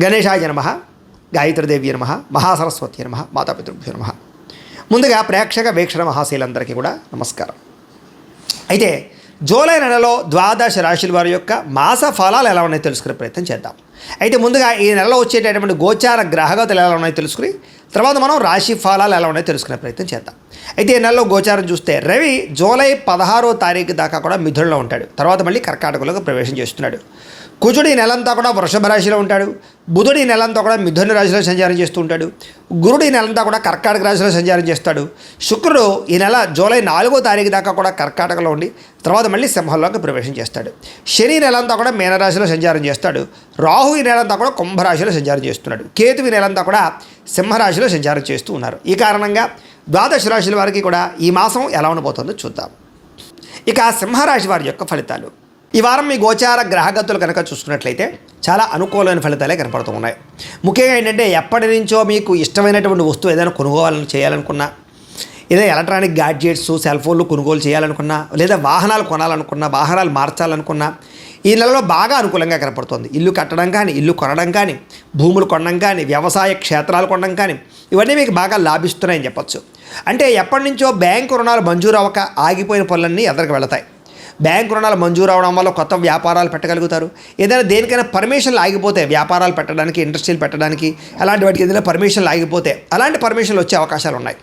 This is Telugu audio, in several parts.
గణేశాయ నమః, గాయత్రీదేవి నమః, మహాసరస్వతి నమః, మాతాపితృభ్యో నమః. ముందుగా ప్రేక్షక వీక్షణ మహాశీలందరికీ కూడా నమస్కారం. అయితే జూలై నెలలో ద్వాదశ రాశుల వారి యొక్క మాస ఫలాలు ఎలా ఉన్నాయో తెలుసుకునే ప్రయత్నం చేద్దాం. అయితే ముందుగా ఈ నెలలో వచ్చేటటువంటి గోచార గ్రహగతులు ఎలా ఉన్నాయో తెలుసుకుని తర్వాత మనం రాశి ఫలాలు ఎలా ఉన్నాయో తెలుసుకునే ప్రయత్నం చేద్దాం. అయితే ఈ నెలలో గోచారం చూస్తే రవి జూలై 16వ తారీఖు దాకా కూడా మిథునంలో ఉంటాడు. తర్వాత మళ్ళీ కర్కాటకంలోకి ప్రవేశం చేస్తున్నాడు. కుజుడు ఈ నెలంతా కూడా వృషభ రాశిలో ఉంటాడు. బుధుడు ఈ నెలంతా కూడా మిథున రాశిలో సంచారం చేస్తూ ఉంటాడు. గురుడు ఈ నెలంతా కూడా కర్కాటక రాశిలో సంచారం చేస్తాడు. శుక్రుడు ఈ నెల జూలై 4వ తారీఖు దాకా కూడా కర్కాటకలో ఉండి తర్వాత మళ్ళీ సింహంలోకి ప్రవేశం చేస్తాడు. శని ఈ నెలంతా కూడా మీనరాశిలో సంచారం చేస్తాడు. రాహు ఈ నెలంతా కూడా కుంభరాశిలో సంచారం చేస్తున్నాడు. కేతు ఈ నెలంతా కూడా సింహరాశిలో సంచారం చేస్తూ ఉన్నారు. ఈ కారణంగా ద్వాదశ రాశుల వారికి కూడా ఈ మాసం ఎలా ఉండబోతుందో చూద్దాం. ఇక సింహరాశి వారి యొక్క ఫలితాలు. ఈ వారం మీ గోచార గ్రహగతులు కనుక చూసుకున్నట్లయితే చాలా అనుకూలమైన ఫలితాలే కనపడుతూ ఉన్నాయి. ముఖ్యంగా ఏంటంటే ఎప్పటి నుంచో మీకు ఇష్టమైనటువంటి వస్తువు ఏదైనా కొనుగోలు చేయాలనుకున్నా, ఏదైనా ఎలక్ట్రానిక్ గ్యాడ్జెట్స్ సెల్ ఫోన్లు కొనుగోలు చేయాలనుకున్నా, లేదా వాహనాలు కొనాలనుకున్నా, వాహనాలు మార్చాలనుకున్నా ఈ నెలలో బాగా అనుకూలంగా కనపడుతుంది. ఇల్లు కట్టడం కానీ, ఇల్లు కొనడం కానీ, భూములు కొనడం కానీ, వ్యవసాయ క్షేత్రాలు కొనడం కానీ ఇవన్నీ మీకు బాగా లాభిస్తున్నాయని చెప్పచ్చు. అంటే ఎప్పటి నుంచో బ్యాంకు రుణాలు మంజూరు అవ్వక ఆగిపోయిన పనులన్నీ ఎదరికి వెళతాయి. బ్యాంకు రుణాలు మంజూరు అవడం వల్ల కొత్త వ్యాపారాలు పెట్టగలుగుతారు. ఏదైనా దేనికైనా పర్మిషన్లు ఆగిపోతే, వ్యాపారాలు పెట్టడానికి, ఇండస్ట్రీలు పెట్టడానికి అలాంటి వాటికి ఏదైనా పర్మిషన్లు ఆగిపోతే అలాంటి పర్మిషన్లు వచ్చే అవకాశాలు ఉన్నాయి.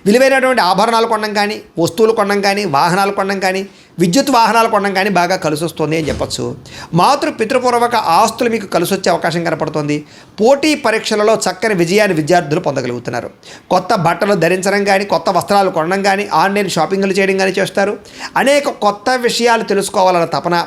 విలువైనటువంటి ఆభరణాలు కొనడం కానీ, వస్తువులు కొనడం కానీ, వాహనాలు కొనడం కానీ, విద్యుత్ వాహనాలు కొనడం కానీ బాగా కలిసి వస్తుంది అని చెప్పచ్చు. పితృపూర్వక ఆస్తులు మీకు కలిసి వచ్చే అవకాశం కనపడుతుంది. పోటీ పరీక్షలలో చక్కని విజయాన్ని విద్యార్థులు పొందగలుగుతున్నారు. కొత్త బట్టలు ధరించడం కానీ, కొత్త వస్త్రాలు కొనడం కానీ, ఆన్లైన్ షాపింగ్లు చేయడం కానీ చేస్తారు. అనేక కొత్త విషయాలు తెలుసుకోవాలన్న తపన,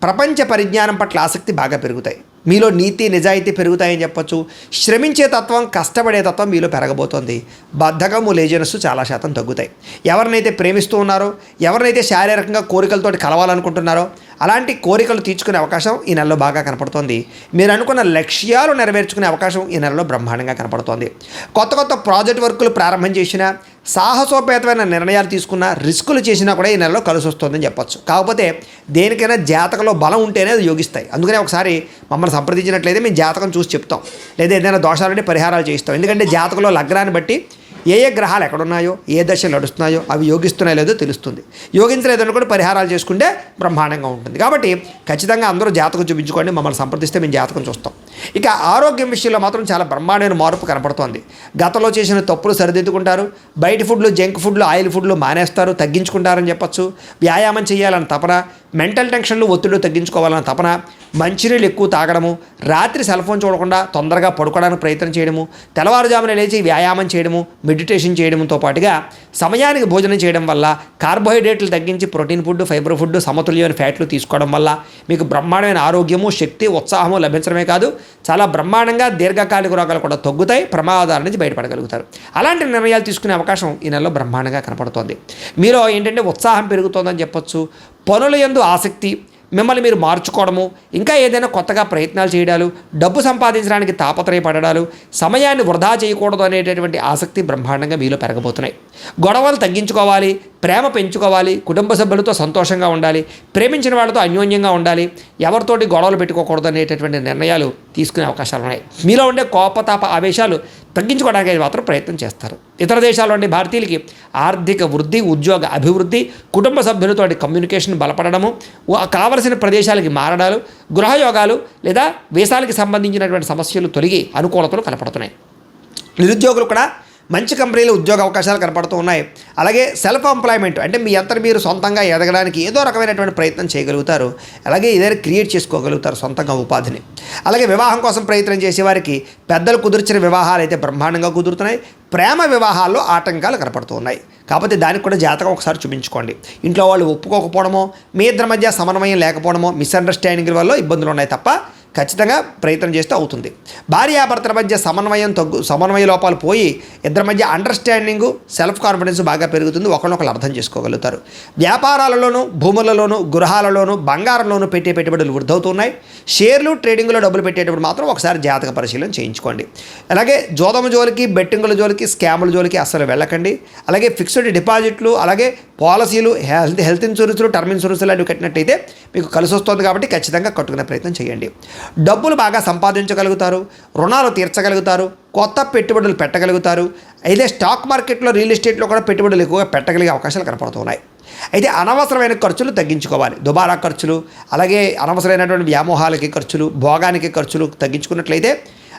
ప్రపంచ పరిజ్ఞానం పట్ల ఆసక్తి బాగా పెరుగుతాయి. మీలో నీతి నిజాయితీ పెరుగుతాయని చెప్పచ్చు. శ్రమించే తత్వం, కష్టపడే తత్వం మీలో పెరగబోతోంది. బద్ధకము, లేజినెస్ చాలా శాతం తగ్గుతాయి. ఎవరినైతే ప్రేమిస్తూ ఉన్నారో, ఎవరినైతే శారీరకంగా కోరికలతోటి కలవాలనుకుంటున్నారో అలాంటి కోరికలు తీర్చుకునే అవకాశం ఈ నెలలో బాగా కనపడుతోంది. మీరు అనుకున్న లక్ష్యాలు నెరవేర్చుకునే అవకాశం ఈ నెలలో బ్రహ్మాండంగా కనపడుతోంది. కొత్త కొత్త ప్రాజెక్ట్ వర్కులు ప్రారంభం చేసినా, సాహసోపేతమైన నిర్ణయాలు తీసుకున్నా, రిస్కులు చేసినా కూడా ఈ నెలలో కలిసి వస్తుందని చెప్పచ్చు. కాకపోతే దేనికైనా జాతకంలో బలం ఉంటేనే అది యోగిస్తాయి. అందుకనే ఒకసారి మమ్మల్ని సంప్రదించినట్లయితే మేము జాతకం చూసి చెప్తాం, లేదా ఏదైనా దోషాలంటే పరిహారాలు చేయిస్తాం. ఎందుకంటే జాతకంలో లగ్నాన్ని బట్టి ఏ గ్రహాలు ఎక్కడున్నాయో, ఏ దశలు నడుస్తున్నాయో అవి యోగిస్తున్నాయో లేదో తెలుస్తుంది. యోగించలేదని కూడా పరిహారాలు చేసుకుంటే బ్రహ్మాండంగా ఉంటుంది. కాబట్టి ఖచ్చితంగా అందరూ జాతకం చూపించుకోండి, మమ్మల్ని సంప్రదిస్తే మేము జాతకం చూస్తాం. ఇక ఆరోగ్యం విషయంలో మాత్రం చాలా బ్రహ్మాండమైన మార్పు కనపడుతోంది. గతంలో చేసిన తప్పులు సరిదిద్దుకుంటారు. బయట ఫుడ్లు, జంక్ ఫుడ్లు, ఆయిల్ ఫుడ్లు మానేస్తారు, తగ్గించుకుంటారని చెప్పచ్చు. వ్యాయామం చేయాలని తపన, మెంటల్ టెన్షన్లు, ఒత్తిళ్లు తగ్గించుకోవాలన్న తపన, మంచినీళ్ళు ఎక్కువ తాగడము, రాత్రి సెల్ ఫోన్ చూడకుండా తొందరగా పడుకోవడానికి ప్రయత్నం చేయడము, తెల్లవారుజామున లేచి వ్యాయామం చేయడము, మెడిటేషన్ చేయడంతో పాటుగా సమయానికి భోజనం చేయడం వల్ల, కార్బోహైడ్రేట్లు తగ్గించి ప్రోటీన్ ఫుడ్, ఫైబర్ ఫుడ్, సమతుల్యమైన ఫ్యాట్లు తీసుకోవడం వల్ల మీకు బ్రహ్మాండమైన ఆరోగ్యము, శక్తి, ఉత్సాహము లభించడమే కాదు చాలా బ్రహ్మాండంగా దీర్ఘకాలిక రోగాలు కూడా తగ్గుతాయి. ప్రమాదాల నుంచి బయటపడగలుగుతారు. అలాంటి నిర్ణయాలు తీసుకునే అవకాశం ఈ నెలలో బ్రహ్మాండంగా కనపడుతోంది. మీలో ఏంటంటే ఉత్సాహం పెరుగుతోందని చెప్పొచ్చు. పనుల యందు ఆసక్తి, మిమ్మల్ని మీరు మార్చుకోవడము, ఇంకా ఏదైనా కొత్తగా ప్రయత్నాలు చేయడాలు, డబ్బు సంపాదించడానికి తాపత్రయపడడాలు, సమయాన్ని వృధా చేయకూడదు అనేటటువంటి ఆసక్తి బ్రహ్మాండంగా మీలో పెరగబోతున్నాయి. గొడవలు తగ్గించుకోవాలి, ప్రేమ పెంచుకోవాలి, కుటుంబ సభ్యులతో సంతోషంగా ఉండాలి, ప్రేమించిన వాళ్ళతో అన్యోన్యంగా ఉండాలి, ఎవరితోటి గొడవలు పెట్టుకోకూడదు అనేటటువంటి నిర్ణయాలు తీసుకునే అవకాశాలు ఉన్నాయి. మీలో ఉండే కోపతాప ఆవేశాలు తగ్గించుకోవడానికి మాత్రం ప్రయత్నం చేస్తారు. ఇతర దేశాల్లో ఉండే భారతీయులకి ఆర్థిక వృద్ధి, ఉద్యోగ అభివృద్ధి, కుటుంబ సభ్యులతో కమ్యూనికేషన్ బలపడము, కావలసిన ప్రదేశాలకి మారడాలు, గృహయోగాలు లేదా వీసాలకి సంబంధించినటువంటి సమస్యలు తొలగి అనుకూలతలు కనపడుతున్నాయి. నిరుద్యోగులు కూడా మంచి కంపెనీలో ఉద్యోగ అవకాశాలు కనపడుతూ ఉన్నాయి. అలాగే సెల్ఫ్ ఎంప్లాయ్మెంట్ అంటే మీ అంతటి మీరు సొంతంగా ఎదగడానికి ఏదో రకమైనటువంటి ప్రయత్నం చేయగలుగుతారు. అలాగే ఏదైనా క్రియేట్ చేసుకోగలుగుతారు సొంతంగా ఉపాధిని. అలాగే వివాహం కోసం ప్రయత్నం చేసేవారికి పెద్దలు కుదిర్చిన వివాహాలు అయితే బ్రహ్మాండంగా కుదురుతున్నాయి. ప్రేమ వివాహాల్లో ఆటంకాలు కనపడుతూ ఉన్నాయి. కాకపోతే దానికి కూడా జాతకం ఒకసారి చూపించుకోండి. ఇంట్లో వాళ్ళు ఒప్పుకోకపోవడమో, మీ ఇద్దరి మధ్య సమన్వయం లేకపోవడమో, మిస్అండర్స్టాండింగ్ వల్ల ఇబ్బందులు ఉన్నాయి తప్ప ఖచ్చితంగా ప్రయత్నం చేస్తే అవుతుంది. భార్యాభర్తల మధ్య సమన్వయ లోపాలు పోయి ఇద్దరి మధ్య అండర్స్టాండింగు, సెల్ఫ్ కాన్ఫిడెన్స్ బాగా పెరుగుతుంది. ఒకరినొకరు అర్థం చేసుకోగలుగుతారు. వ్యాపారాలలోనూ, భూములలోనూ, గృహాలలోనూ, బంగారంలోనూ పెట్టే పెట్టుబడులు వృద్ధవుతున్నాయి. షేర్లు, ట్రేడింగ్లో డబ్బులు పెట్టేటప్పుడు మాత్రం ఒకసారి జాతక పరిశీలన చేయించుకోండి. అలాగే జోదము జోలికి, బెట్టింగుల జోలికి, స్కాముల జోలికి అస్సలు వెళ్ళకండి. అలాగే ఫిక్స్డ్ డిపాజిట్లు, అలాగే పాలసీలు, హెల్త్ ఇన్సూరెన్స్లు, టర్మ్ ఇన్సూరెన్స్ లాంటివి కట్టినట్టయితే మీకు కలిసి వస్తుంది. కాబట్టి ఖచ్చితంగా కట్టుకునే ప్రయత్నం చేయండి. డబ్బులు బాగా సంపాదించగలుగుతారు, రుణాలు తీర్చగలుగుతారు, కొత్త పెట్టుబడులు పెట్టగలుగుతారు. అయితే స్టాక్ మార్కెట్లో, రియల్ ఎస్టేట్లో కూడా పెట్టుబడులు ఎక్కువగా పెట్టగలిగే అవకాశాలు కనపడుతున్నాయి. అయితే అనవసరమైన ఖర్చులు తగ్గించుకోవాలి. దుబారా ఖర్చులు, అలాగే అనవసరమైనటువంటి వ్యామోహాలకి ఖర్చులు, భోగానికి ఖర్చులు తగ్గించుకున్నట్లయితే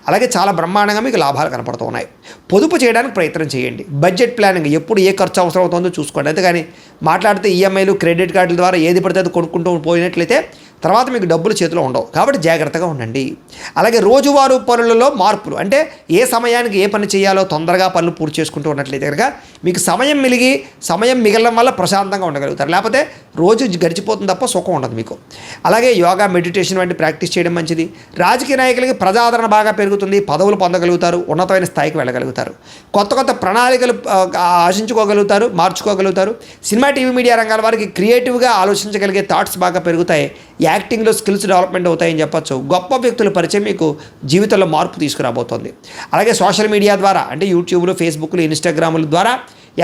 అలాగే చాలా బ్రహ్మాండంగా మీకు లాభాలు కనపడుతూ ఉన్నాయి. పొదుపు చేయడానికి ప్రయత్నం చేయండి. బడ్జెట్ ప్లానింగ్, ఎప్పుడు ఏ ఖర్చు అవసరం అవుతుందో చూసుకోండి. అంతేగాని మాట్లాడితే ఈఎంఐలు, క్రెడిట్ కార్డుల ద్వారా ఏది పడితే అది కొనుక్కుంటూ పోయినట్లయితే తర్వాత మీకు డబ్బులు చేతిలో ఉండవు. కాబట్టి జాగ్రత్తగా ఉండండి. అలాగే రోజువారీ పనులలో మార్పులు, అంటే ఏ సమయానికి ఏ పని చేయాలో తొందరగా పనులు పూర్తి చేసుకుంటూ ఉన్నట్లయితే కనుక మీకు సమయం మిగలడం వల్ల ప్రశాంతంగా ఉండగలుగుతారు. లేకపోతే రోజు గడిచిపోతుంది తప్ప సుఖం ఉండదు మీకు. అలాగే యోగా, మెడిటేషన్ వంటి ప్రాక్టీస్ చేయడం మంచిది. రాజకీయ నాయకులకి ప్రజాదరణ బాగా పెరుగుతుంది, పదవులు పొందగలుగుతారు, ఉన్నతమైన స్థాయికి వెళ్ళగలుగుతారు, కొత్త ప్రణాళికలు ఆశించుకోగలుగుతారు, మార్చుకోగలుగుతారు. సినిమా, టీవీ, మీడియా రంగాల వారికి క్రియేటివ్గా ఆలోచించగలిగే థాట్స్ బాగా పెరుగుతాయి. యాక్టింగ్లో స్కిల్స్ డెవలప్మెంట్ అవుతాయని చెప్పచ్చు. గొప్ప వ్యక్తుల పరిచయం మీకు జీవితంలో మార్పు తీసుకురాబోతోంది. అలాగే సోషల్ మీడియా ద్వారా, అంటే యూట్యూబ్లు, ఫేస్బుక్లు, ఇన్స్టాగ్రాముల ద్వారా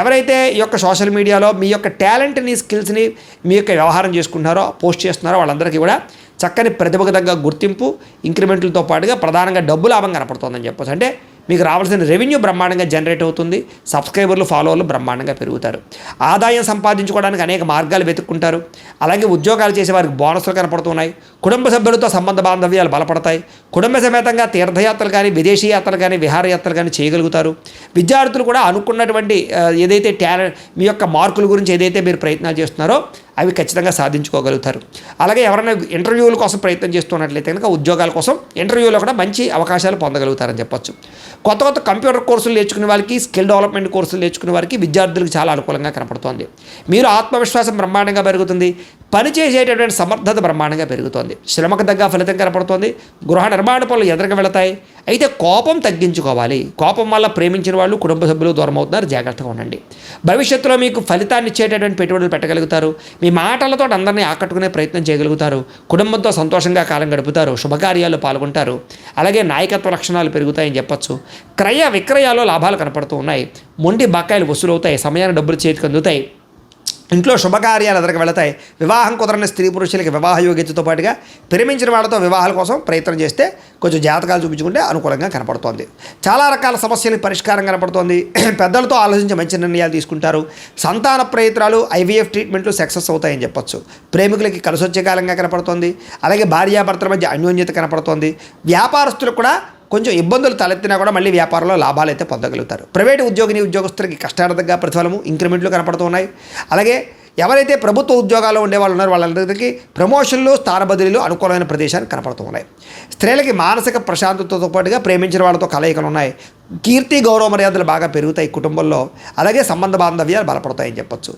ఎవరైతే ఈ యొక్క సోషల్ మీడియాలో మీ యొక్క టాలెంట్ని, స్కిల్స్ని మీ యొక్క వ్యవహారం చేసుకుంటున్నారో, పోస్ట్ చేస్తున్నారో వాళ్ళందరికీ కూడా చక్కని ప్రతిభకు తగ్గ గుర్తింపు, ఇంక్రిమెంట్లతో పాటుగా ప్రధానంగా డబ్బు లాభం కనపడుతుందని చెప్పచ్చు. అంటే మీకు రావాల్సిన రెవెన్యూ బ్రహ్మాండంగా జనరేట్ అవుతుంది. సబ్స్క్రైబర్లు, ఫాలోవర్లు బ్రహ్మాండంగా పెరుగుతారు. ఆదాయం సంపాదించుకోవడానికి అనేక మార్గాలు వెతుక్కుంటారు. అలాగే ఉద్యోగాలు చేసే వారికి బోనస్లు కనపడుతున్నాయి. కుటుంబ సభ్యులతో సంబంధ బాంధవ్యాలు బలపడతాయి. కుటుంబ సమేతంగా తీర్థయాత్రలు కానీ, విదేశీ యాత్రలు కానీ, విహారయాత్రలు కానీ చేయగలుగుతారు. విద్యార్థులు కూడా అనుకున్నటువంటి ఏదైతే మీ యొక్క మార్కుల గురించి ఏదైతే మీరు ప్రయత్నాలు చేస్తున్నారో అవి ఖచ్చితంగా సాధించుకోగలుగుతారు. అలాగే ఎవరైనా ఇంటర్వ్యూల కోసం ప్రయత్నం చేస్తున్నట్లయితే కనుక ఉద్యోగాల కోసం ఇంటర్వ్యూలో కూడా మంచి అవకాశాలు పొందగలుగుతారని చెప్పొచ్చు. కొత్త కంప్యూటర్ కోర్సులు నేర్చుకునే వారికి, స్కిల్ డెవలప్మెంట్ కోర్సులు నేర్చుకునే వారికి, విద్యార్థులకు చాలా అనుకూలంగా కనపడుతోంది. మీరు ఆత్మవిశ్వాసం బ్రహ్మాండంగా పెరుగుతుంది. పని చేసేటటువంటి సమర్థత బ్రహ్మాండంగా పెరుగుతోంది. శ్రమకు తగ్గ ఫలితం కనపడుతోంది. గృహ నిర్మాణ పనులు ఎదురుగా వెళతాయి. అయితే కోపం తగ్గించుకోవాలి. కోపం వల్ల ప్రేమించిన వాళ్ళు, కుటుంబ సభ్యులు దూరం అవుతున్నారు. జాగ్రత్తగా ఉండండి. భవిష్యత్తులో మీకు ఫలితాన్ని ఇచ్చేటటువంటి పెట్టుబడులు పెట్టగలుగుతారు. మీ మాటలతో అందరినీ ఆకట్టుకునే ప్రయత్నం చేయగలుగుతారు. కుటుంబంతో సంతోషంగా కాలం గడుపుతారు. శుభకార్యాల్లో పాల్గొంటారు. అలాగే నాయకత్వ లక్షణాలు పెరుగుతాయని చెప్పచ్చు. క్రయ విక్రయాల్లో లాభాలు కనపడుతూ ఉన్నాయి. మొండి బకాయిలు వసూలవుతాయి. సమయాన్ని డబ్బులు చేతికి అందుతాయి. ఇంట్లో శుభకార్యాలు ఎదురుకు వెళతాయి. వివాహం కుదరని స్త్రీ పురుషులకి వివాహ యోగ్యతతో పాటుగా ప్రేమించిన వాళ్ళతో వివాహాల కోసం ప్రయత్నం చేస్తే కొంచెం జాతకాలు చూపించుకుంటే అనుకూలంగా కనపడుతోంది. చాలా రకాల సమస్యలకు పరిష్కారం కనపడుతోంది. పెద్దలతో ఆలోచించి మంచి నిర్ణయాలు తీసుకుంటారు. సంతాన ప్రయత్నాలు, ఐవీఎఫ్ ట్రీట్మెంట్లు సక్సెస్ అవుతాయని చెప్పొచ్చు. ప్రేమికులకి కలిసొచ్చే కాలంగా కనపడుతోంది. అలాగే భార్యాభర్తల మధ్య అన్యోన్యత కనపడుతోంది. వ్యాపారస్తులకు కూడా కొంచెం ఇబ్బందులు తలెత్తినా కూడా మళ్ళీ వ్యాపారంలో లాభాలు అయితే పొందగలుగుతారు. ప్రైవేటు ఉద్యోగస్తులకి కష్టార్థంగా ప్రతిఫలము, ఇంక్రిమెంట్లు కనపడుతున్నాయి. అలాగే ఎవరైతే ప్రభుత్వ ఉద్యోగాల్లో ఉండేవాళ్ళు ఉన్నారో వాళ్ళందరికీ ప్రమోషన్లు, స్థాన బదిలీలు అనుకూలమైన ప్రదేశాలు కనపడుతూ ఉన్నాయి. స్త్రీలకి మానసిక ప్రశాంతతతో పాటుగా ప్రేమించిన వాళ్ళతో కలయికలు ఉన్నాయి. కీర్తి, గౌరవ మర్యాదలు బాగా పెరుగుతాయి కుటుంబంలో. అలాగే సంబంధ బాంధవ్యాలు బలపడతాయని చెప్పొచ్చు.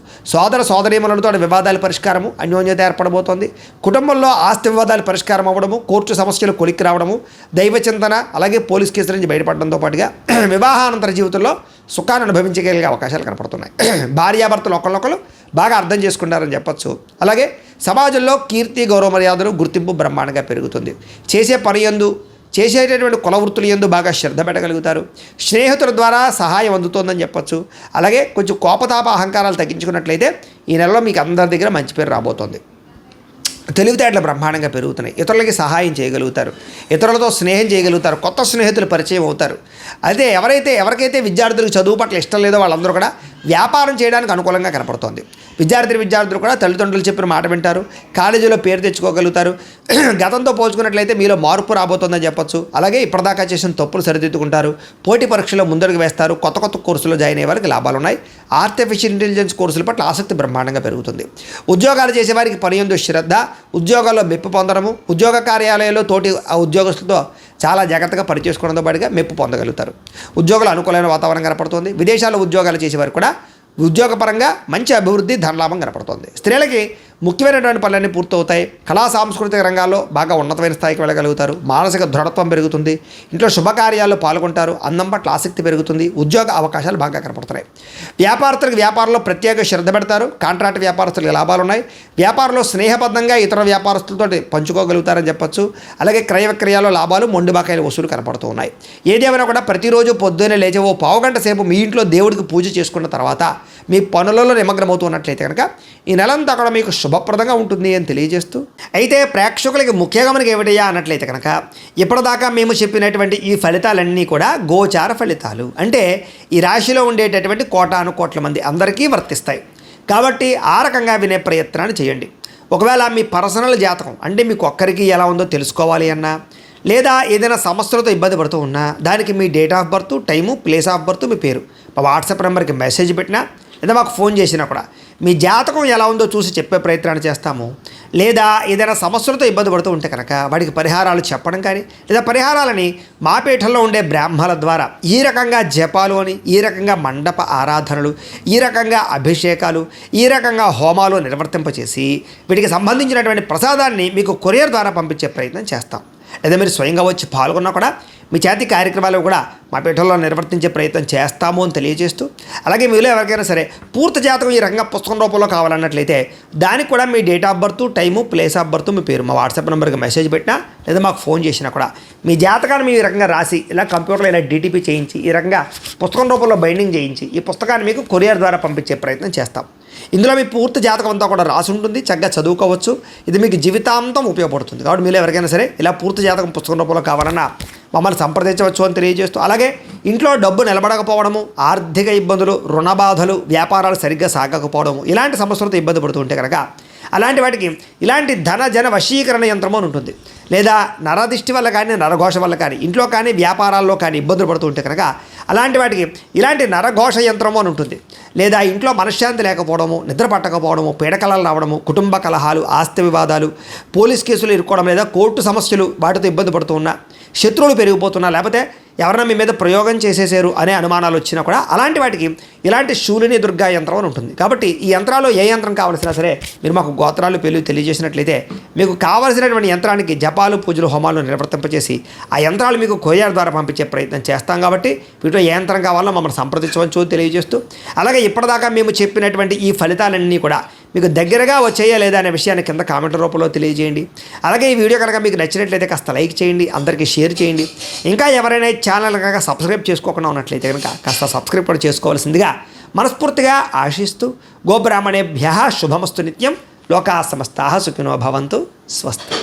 సోదరీమణులతో వివాదాల పరిష్కారము, అన్యోన్యత ఏర్పడబోతోంది. కుటుంబంలో ఆస్తి వివాదాలు పరిష్కారం అవ్వడము, కోర్టు సమస్యలు కొలిక్కి రావడము, దైవ చింతన, అలాగే పోలీస్ కేసుల నుంచి బయటపడడంతో పాటుగా వివాహానంతర జీవితంలో సుఖాన్ని అనుభవించగలిగే అవకాశాలు కనపడుతున్నాయి. భార్యాభర్తలు ఒకళ్ళొకరు బాగా అర్థం చేసుకుంటారని చెప్పొచ్చు. అలాగే సమాజంలో కీర్తి, గౌరవ మర్యాదలు, గుర్తింపు బ్రహ్మాండంగా పెరుగుతుంది. చేసే పని యందు, చేసేటటువంటి కుల వృత్తుల యందు బాగా శ్రద్ధ పెట్టగలుగుతారు. స్నేహితుల ద్వారా సహాయం అందుతోందని చెప్పొచ్చు. అలాగే కొంచెం కోపతాప అహంకారాలు తగ్గించుకున్నట్లయితే ఈ నెలలో మీకు అందరి దగ్గర మంచి పేరు రాబోతోంది. తెలివితేటలు బ్రహ్మాండంగా పెరుగుతున్నాయి. ఇతరులకి సహాయం చేయగలుగుతారు. ఇతరులతో స్నేహం చేయగలుగుతారు. కొత్త స్నేహితులు పరిచయం అవుతారు. అయితే ఎవరికైతే విద్యార్థులకు చదువు పట్ల ఇష్టం లేదో వాళ్ళందరూ కూడా వ్యాపారం చేయడానికి అనుకూలంగా కనపడుతోంది. విద్యార్థులు కూడా తల్లిదండ్రులు చెప్పిన మాట వింటారు. కాలేజీలో పేరు తెచ్చుకోగలుగుతారు. గతంతో పోల్చుకున్నట్లయితే మీలో మార్పు రాబోతోందని చెప్పొచ్చు. అలాగే ఇప్పటిదాకా చేసిన తప్పులు సరిదిద్దుకుంటారు. పోటీ పరీక్షలో ముందడుగు వేస్తారు. కొత్త కోర్సులో జాయిన్ అయ్యే వారికి లాభాలు ఉన్నాయి. ఆర్టిఫిషియల్ ఇంటెలిజెన్స్ కోర్సుల పట్ల ఆసక్తి బ్రహ్మాండంగా పెరుగుతుంది. ఉద్యోగాలు చేసేవారికి పని యందు శ్రద్ధ, ఉద్యోగాల్లో మెప్పు పొందడము, ఉద్యోగ కార్యాలయాల్లో తోటి ఉద్యోగస్తులతో చాలా జాగ్రత్తగా పనిచేసుకోవడంతో పాటుగా మెప్పు పొందగలుగుతారు. ఉద్యోగులు అనుకూలమైన వాతావరణం కనపడుతుంది. విదేశాల్లో ఉద్యోగాలు చేసేవారు కూడా ఉద్యోగపరంగా మంచి అభివృద్ధి, ధనలాభం కనపడుతుంది. స్త్రీలకి ముఖ్యమైనటువంటి పనులన్నీ పూర్తవుతాయి. కళా సాంస్కృతిక రంగాల్లో బాగా ఉన్నతమైన స్థాయికి వెళ్ళగలుగుతారు. మానసిక దృఢత్వం పెరుగుతుంది. ఇంట్లో శుభకార్యాల్లో పాల్గొంటారు. అందం పట్ల ఆసక్తి పెరుగుతుంది. ఉద్యోగ అవకాశాలు బాగా కనపడుతున్నాయి. వ్యాపారస్తులకు వ్యాపారంలో ప్రత్యేక శ్రద్ధ పెడతారు. కాంట్రాక్ట్ వ్యాపారస్తులకు లాభాలు ఉన్నాయి. వ్యాపారంలో స్నేహబద్ధంగా ఇతర వ్యాపారస్తులతో పంచుకోగలుగుతారని చెప్పొచ్చు. అలాగే క్రయ విక్రయాల్లో లాభాలు, మొండి బకాయిల వసూలు కనపడుతూ ఉన్నాయి. ఏదేమైనా కూడా ప్రతిరోజు పొద్దున్నే లేచి ఓ పావుగంట సేపు మీ ఇంట్లో దేవుడికి పూజ చేసుకున్న తర్వాత మీ పనులలో నిమగ్నమవుతున్నట్లయితే కనుక ఈ నెలంతా కూడా మీకు శుభప్రదంగా ఉంటుంది అని తెలియజేస్తూ, అయితే ప్రేక్షకులకి ముఖ్యంగా మనకి ఏమిటయ్యా అన్నట్లయితే కనుక ఇప్పటిదాకా మేము చెప్పినటువంటి ఈ ఫలితాలన్నీ కూడా గోచార ఫలితాలు, అంటే ఈ రాశిలో ఉండేటటువంటి కోటాను కోట్ల మంది అందరికీ వర్తిస్తాయి. కాబట్టి ఆ రకంగా వినే ప్రయత్నాన్ని చేయండి. ఒకవేళ మీ పర్సనల్ జాతకం అంటే మీకు ఒక్కరికి ఎలా ఉందో తెలుసుకోవాలి అన్నా, లేదా ఏదైనా సమస్యలతో ఇబ్బంది పడుతూ ఉన్నా దానికి మీ date of birth, time, place of birth, మీ పేరు మా వాట్సాప్ నెంబర్కి మెసేజ్ పెట్టినా లేదా మాకు ఫోన్ చేసినా కూడా మీ జాతకం ఎలా ఉందో చూసి చెప్పే ప్రయత్నాన్ని చేస్తాము. లేదా ఏదైనా సమస్యలతో ఇబ్బంది పడుతూ ఉంటే కనుక వాడికి పరిహారాలు చెప్పడం కానీ, లేదా పరిహారాలని మా పీఠంలో ఉండే బ్రాహ్మణుల ద్వారా ఈ రకంగా జపాలు అని, ఈ రకంగా మండప ఆరాధనలు, ఈ రకంగా అభిషేకాలు, ఈ రకంగా హోమాలు నిర్వర్తింపచేసి వీటికి సంబంధించినటువంటి ప్రసాదాన్ని మీకు కొరియర్ ద్వారా పంపించే ప్రయత్నం చేస్తాం. లేదా మీరు స్వయంగా వచ్చి పాల్గొన్నా కూడా మీ చేతి కార్యక్రమాలు కూడా మా పీఠంలో నిర్వర్తించే ప్రయత్నం చేస్తాము అని తెలియజేస్తూ, అలాగే మీలో ఎవరికైనా సరే పూర్తి జాతకం ఈ రకంగా పుస్తకం రూపంలో కావాలన్నట్లయితే దానికి కూడా మీ date of birth, time, place of birth, మీ పేరు మా వాట్సాప్ నెంబర్కి మెసేజ్ పెట్టినా లేదా మాకు ఫోన్ చేసినా కూడా మీ జాతకాన్ని మీ ఈ రకంగా రాసి ఇలా కంప్యూటర్లో ఇలా డీటీపీ చేయించి ఈ రకంగా పుస్తకం రూపంలో బైండింగ్ చేయించి ఈ పుస్తకాన్ని మీకు కొరియర్ ద్వారా పంపించే ప్రయత్నం చేస్తాం. ఇందులో మీ పూర్తి జాతకం అంతా కూడా రాసి ఉంటుంది, చక్కగా చదువుకోవచ్చు. ఇది మీకు జీవితాంతం ఉపయోగపడుతుంది. కాబట్టి మీరు ఎవరికైనా సరే ఇలా పూర్తి జాతకం పుస్తకం రూపంలో కావాలన్నా మమ్మల్ని సంప్రదించవచ్చు అని తెలియజేస్తూ, అలాగే ఇంట్లో డబ్బు నిలబడకపోవడము, ఆర్థిక ఇబ్బందులు, రుణ బాధలు, వ్యాపారాలు సరిగ్గా సాగకపోవడము, ఇలాంటి సమస్యలతో ఇబ్బంది పడుతూ ఉంటే కనుక అలాంటి వాటికి ఇలాంటి ధన జన వశీకరణ యంత్రము అని ఉంటుంది. లేదా నరదిష్టి వల్ల కానీ, నరఘోష వల్ల కానీ, ఇంట్లో కానీ వ్యాపారాల్లో కానీ ఇబ్బందులు పడుతూ ఉంటే కనుక అలాంటి వాటికి ఇలాంటి నరఘోష యంత్రము అని ఉంటుంది. లేదా ఇంట్లో మనశ్శాంతి లేకపోవడము, నిద్ర పట్టకపోవడము, పీడకలలు రావడము, కుటుంబ కలహాలు, ఆస్తి వివాదాలు, పోలీస్ కేసులు ఇరుక్కోవడం, లేదా కోర్టు సమస్యలు, వాటితో ఇబ్బంది పడుతూ ఉన్నా, శత్రువులు పెరిగిపోతున్నా, లేకపోతే ఎవరైనా మీ మీద ప్రయోగం చేసేసారు అనే అనుమానాలు వచ్చినా కూడా అలాంటి వాటికి ఇలాంటి శూలిని దుర్గా యంత్రం అని ఉంటుంది. కాబట్టి ఈ యంత్రాల్లో ఏ యంత్రం కావాల్సినా సరే మీరు మాకు గోత్రాలు పేర్లు తెలియజేసినట్లయితే మీకు కావాల్సినటువంటి యంత్రానికి జపాలు, పూజలు, హోమాలు నిర్వర్తింపచేసి ఆ యంత్రాలు మీకు కొరియర్ ద్వారా పంపించే ప్రయత్నం చేస్తాం. కాబట్టి వీటిలో ఏ యంత్రం కావాలో మమ్మల్ని సంప్రదించవచ్చు తెలియజేస్తూ, అలాగే ఇప్పటిదాకా మేము చెప్పినటువంటి ఈ ఫలితాలన్నీ కూడా మీకు దగ్గరగా వచ్చేయా లేదా అనే విషయాన్ని కింద కామెంట్ రూపంలో తెలియజేయండి. అలాగే ఈ వీడియో కనుక మీకు నచ్చినట్లయితే కాస్త లైక్ చేయండి, అందరికీ షేర్ చేయండి. ఇంకా ఎవరైనా ఛానల్ కనుక సబ్స్క్రైబ్ చేసుకోకుండా ఉన్నట్లయితే కనుక కాస్త సబ్స్క్రైబ్ కూడా చేసుకోవాల్సిందిగా మనస్ఫూర్తిగా ఆశిస్తూ, గోబ్రాహ్మణేభ్యః శుభమస్తు నిత్యం, లోకాః సమస్తాః సుఖినో భవంతు, స్వస్తి.